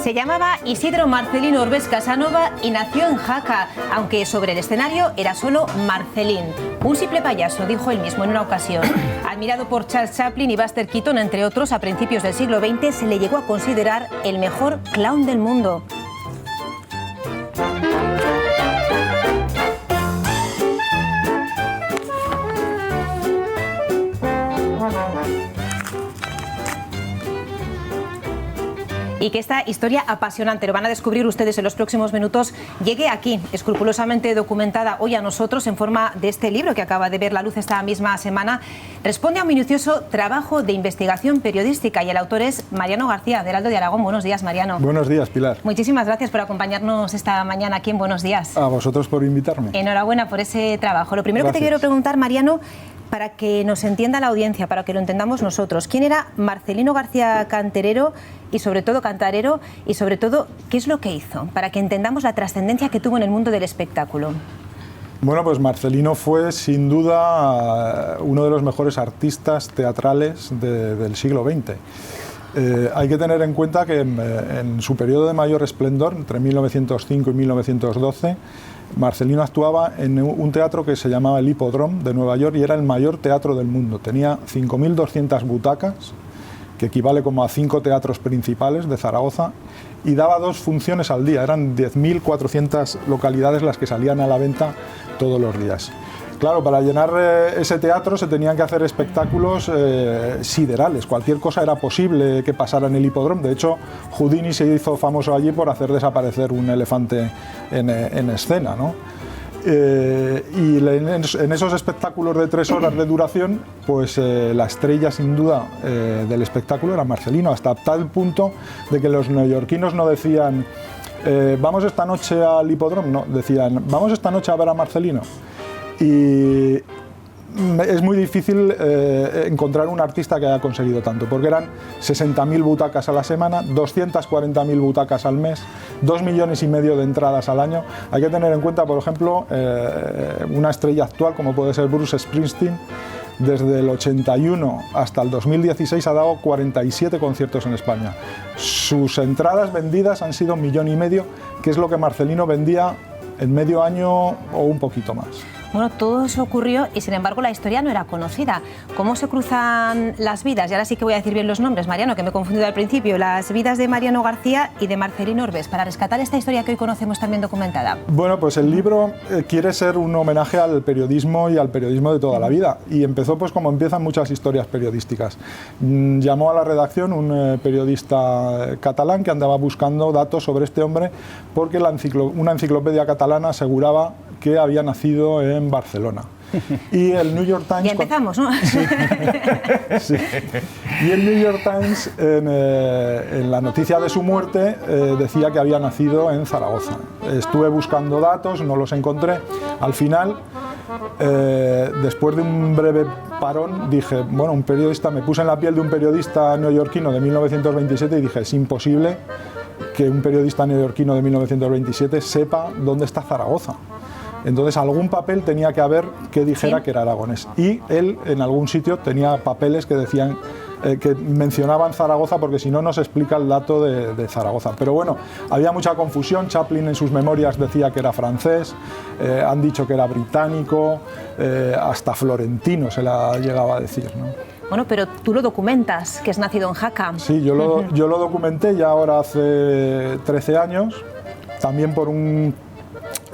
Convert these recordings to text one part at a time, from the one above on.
Se llamaba Isidro Marcelino Orbés Casanova y nació en Jaca, aunque sobre el escenario era solo Marcelín. Un simple payaso, dijo él mismo en una ocasión. Admirado por Charles Chaplin y Buster Keaton, entre otros, a principios del siglo XX se le llegó a considerar el mejor clown del mundo. Y que esta historia apasionante, lo van a descubrir ustedes en los próximos minutos, llegue aquí, escrupulosamente documentada hoy a nosotros en forma de este libro que acaba de ver la luz esta misma semana, responde a un minucioso trabajo de investigación periodística y el autor es Mariano García, de Heraldo de Aragón. Buenos días, Mariano. Buenos días, Pilar. Muchísimas gracias por acompañarnos esta mañana aquí en Buenos Días. A vosotros por invitarme. Enhorabuena por ese trabajo. Lo primero que te quiero preguntar, Mariano, para que nos entienda la audiencia, para que lo entendamos nosotros, ¿quién era Marcelino García Cantarero y sobre todo, qué es lo que hizo? Para que entendamos la trascendencia que tuvo en el mundo del espectáculo. Bueno, pues Marcelino fue sin duda uno de los mejores artistas teatrales del siglo XX. Hay que tener en cuenta que en su periodo de mayor esplendor, entre 1905 y 1912, Marcelino actuaba en un teatro que se llamaba el Hipódromo de Nueva York y era el mayor teatro del mundo. Tenía 5.200 butacas, que equivale como a 5 teatros principales de Zaragoza, y daba 2 funciones al día. Eran 10.400 localidades las que salían a la venta todos los días. Claro, para llenar ese teatro se tenían que hacer espectáculos siderales. Cualquier cosa era posible que pasara en el hipódromo. De hecho, Houdini se hizo famoso allí por hacer desaparecer un elefante en escena, ¿no? Y en esos espectáculos de 3 horas de duración, pues la estrella sin duda del espectáculo era Marcelino, hasta tal punto de que los neoyorquinos no decían vamos esta noche al hipódromo, no, decían vamos esta noche a ver a Marcelino. Y es muy difícil encontrar un artista que haya conseguido tanto, porque eran 60.000 butacas a la semana, 240.000 butacas al mes, 2,5 millones de entradas al año. Hay que tener en cuenta, por ejemplo, una estrella actual como puede ser Bruce Springsteen. Desde el 81 hasta el 2016 ha dado 47 conciertos en España. Sus entradas vendidas han sido 1,5 millones, que es lo que Marcelino vendía en medio año o un poquito más. Bueno, todo eso ocurrió y sin embargo la historia no era conocida. ¿Cómo se cruzan las vidas? Y ahora sí que voy a decir bien los nombres, Mariano, que me he confundido al principio. Las vidas de Mariano García y de Marcelino Orbés, para rescatar esta historia que hoy conocemos también documentada. Bueno, pues el libro quiere ser un homenaje al periodismo y al periodismo de toda la vida. Y empezó pues como empiezan muchas historias periodísticas. Llamó a la redacción un periodista catalán que andaba buscando datos sobre este hombre porque una enciclopedia catalana aseguraba que había nacido en Barcelona. Y el New York Times... Ya empezamos, ¿no? Sí. Sí. Y el New York Times, en la noticia de su muerte, decía que había nacido en Zaragoza. Estuve buscando datos, no los encontré. Al final, después de un breve parón, dije, bueno, un periodista, me puse en la piel de un periodista neoyorquino de 1927 y dije, es imposible que un periodista neoyorquino de 1927 sepa dónde está Zaragoza. Entonces algún papel tenía que haber que dijera que era aragonés. Y él en algún sitio tenía papeles que decían que mencionaban Zaragoza, porque si no, no se explica el dato de Zaragoza. Pero bueno, había mucha confusión. Chaplin en sus memorias decía que era francés, han dicho que era británico, hasta florentino se la llegaba a decir, ¿no? Bueno, pero tú lo documentas, que es nacido en Jaca. Sí, yo lo documenté ya ahora hace 13 años, también por un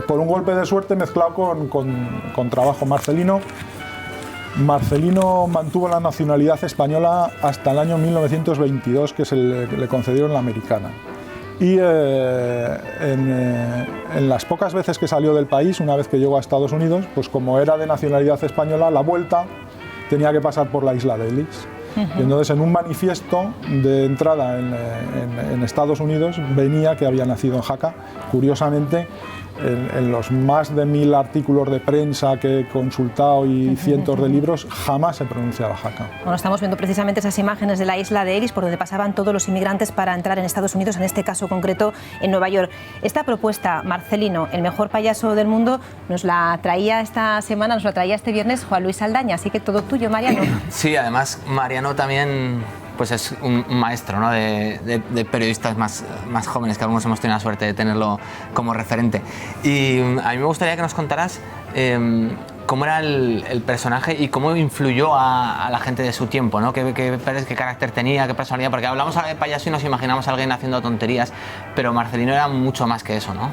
golpe de suerte mezclado con trabajo. Marcelino mantuvo la nacionalidad española hasta el año 1922, que le concedieron la americana. Y en las pocas veces que salió del país, una vez que llegó a Estados Unidos, pues como era de nacionalidad española, la vuelta tenía que pasar por la isla de Ellis. Y entonces en un manifiesto de entrada en Estados Unidos venía que había nacido en Jaca. Curiosamente, en los más de 1.000 artículos de prensa que he consultado y cientos de libros, jamás se pronunciaba Jaca. Bueno, estamos viendo precisamente esas imágenes de la isla de Ellis, por donde pasaban todos los inmigrantes para entrar en Estados Unidos, en este caso concreto en Nueva York. Esta propuesta, Marcelino, el mejor payaso del mundo, nos la traía esta semana, nos la traía este viernes Juan Luis Saldaña, así que todo tuyo, Mariano. Sí, además Mariano también pues es un maestro, ¿no? de periodistas más jóvenes, que algunos hemos tenido la suerte de tenerlo como referente. Y a mí me gustaría que nos contaras cómo era el personaje y cómo influyó a la gente de su tiempo, ¿no? ¿Qué carácter tenía, qué personalidad? Porque hablamos ahora de payaso y nos imaginamos a alguien haciendo tonterías, pero Marcelino era mucho más que eso, ¿no?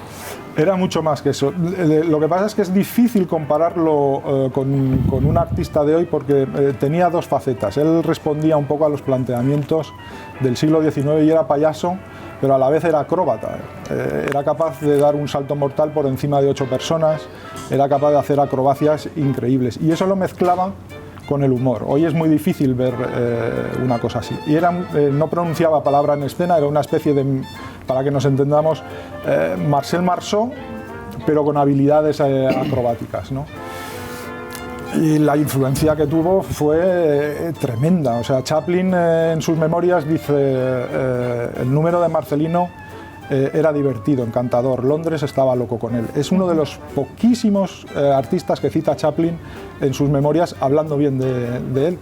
Era mucho más que eso. Lo que pasa es que es difícil compararlo con un artista de hoy porque tenía dos facetas. Él respondía un poco a los planteamientos del siglo XIX y era payaso, pero a la vez era acróbata. Era capaz de dar un salto mortal por encima de 8 personas, era capaz de hacer acrobacias increíbles y eso lo mezclaba con el humor. Hoy es muy difícil ver una cosa así. Y no pronunciaba palabra en escena, era una especie de, para que nos entendamos, Marcel Marceau, pero con habilidades acrobáticas, ¿no? Y la influencia que tuvo fue tremenda. O sea, Chaplin en sus memorias dice el número de Marcelino era divertido, encantador. Londres estaba loco con él. Es uno de los poquísimos artistas que cita Chaplin en sus memorias hablando bien de él.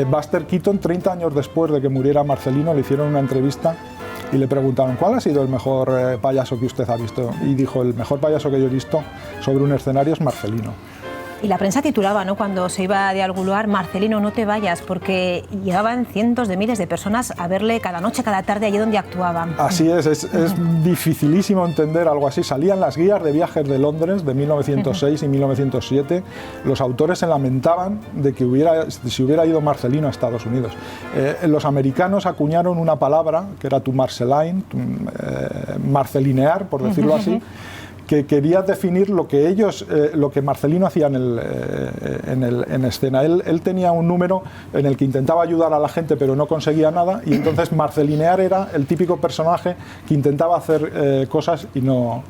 Buster Keaton, 30 años después de que muriera Marcelino, le hicieron una entrevista y le preguntaron ¿cuál ha sido el mejor payaso que usted ha visto? Y dijo, el mejor payaso que yo he visto sobre un escenario es Marcelino. Y la prensa titulaba, ¿no?, cuando se iba de algún lugar, Marcelino, no te vayas, porque llegaban cientos de miles de personas a verle cada noche, cada tarde, allí donde actuaba. Así es dificilísimo entender algo así. Salían las guías de viajes de Londres de 1906 y 1907. Los autores se lamentaban de que si hubiera ido Marcelino a Estados Unidos. Los americanos acuñaron una palabra, que era to Marceline, marcelinear, por decirlo así, que quería definir lo que Marcelino hacía en escena. Él tenía un número en el que intentaba ayudar a la gente pero no conseguía nada y entonces marcelinear era el típico personaje que intentaba hacer cosas y no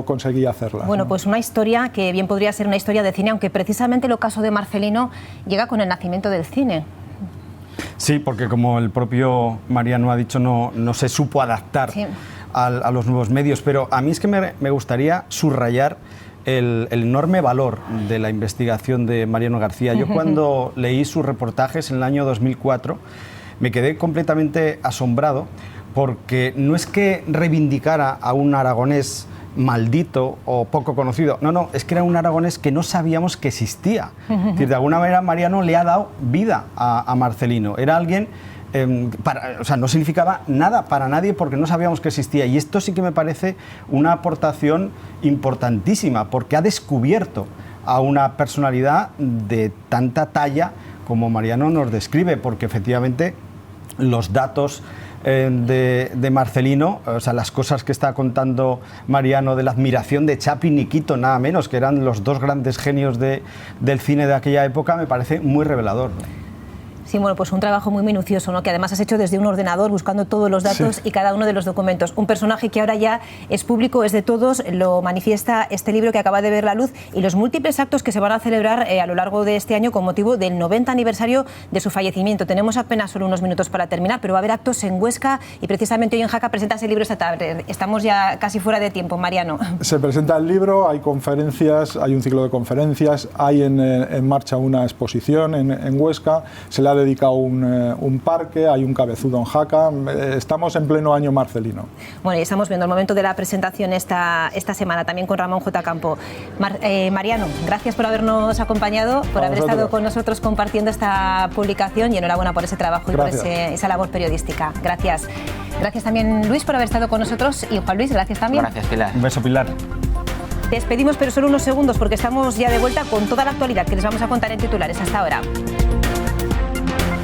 conseguía hacerlas. Bueno, ¿no? Pues una historia que bien podría ser una historia de cine, aunque precisamente el caso de Marcelino llega con el nacimiento del cine. Sí, porque como el propio Mariano ha dicho, no se supo adaptar. Sí. A los nuevos medios, pero a mí es que me gustaría subrayar el enorme valor de la investigación de Mariano García. Yo cuando leí sus reportajes en el año 2004 me quedé completamente asombrado porque no es que reivindicara a un aragonés maldito o poco conocido, no, es que era un aragonés que no sabíamos que existía. Es decir, de alguna manera Mariano le ha dado vida a Marcelino, era alguien no significaba nada para nadie porque no sabíamos que existía y esto sí que me parece una aportación importantísima porque ha descubierto a una personalidad de tanta talla como Mariano nos describe, porque efectivamente los datos de Marcelino, o sea, las cosas que está contando Mariano de la admiración de Chaplin y Keaton, nada menos, que eran los dos grandes genios del cine de aquella época, me parece muy revelador, ¿no? Sí, bueno, pues un trabajo muy minucioso, ¿no?, que además has hecho desde un ordenador buscando todos los datos y cada uno de los documentos. Un personaje que ahora ya es público, es de todos, lo manifiesta este libro que acaba de ver la luz y los múltiples actos que se van a celebrar a lo largo de este año con motivo del 90 aniversario de su fallecimiento. Tenemos apenas solo unos minutos para terminar, pero va a haber actos en Huesca y precisamente hoy en Jaca presentas el libro esta tarde. Estamos ya casi fuera de tiempo, Mariano. Se presenta el libro, hay conferencias, hay un ciclo de conferencias, hay en marcha una exposición en Huesca, se le ha dedicado un parque, hay un cabezudo en Jaca, estamos en pleno año Marcelino. Bueno, y estamos viendo el momento de la presentación esta semana, también con Ramón J. Campo. Mariano, gracias por habernos acompañado, por haber estado con nosotros compartiendo esta publicación y enhorabuena por ese trabajo y por esa labor periodística. Gracias. Gracias también, Luis, por haber estado con nosotros y Juan Luis, gracias también. Gracias, Pilar. Un beso, Pilar. Despedimos, pero solo unos segundos porque estamos ya de vuelta con toda la actualidad que les vamos a contar en titulares hasta ahora.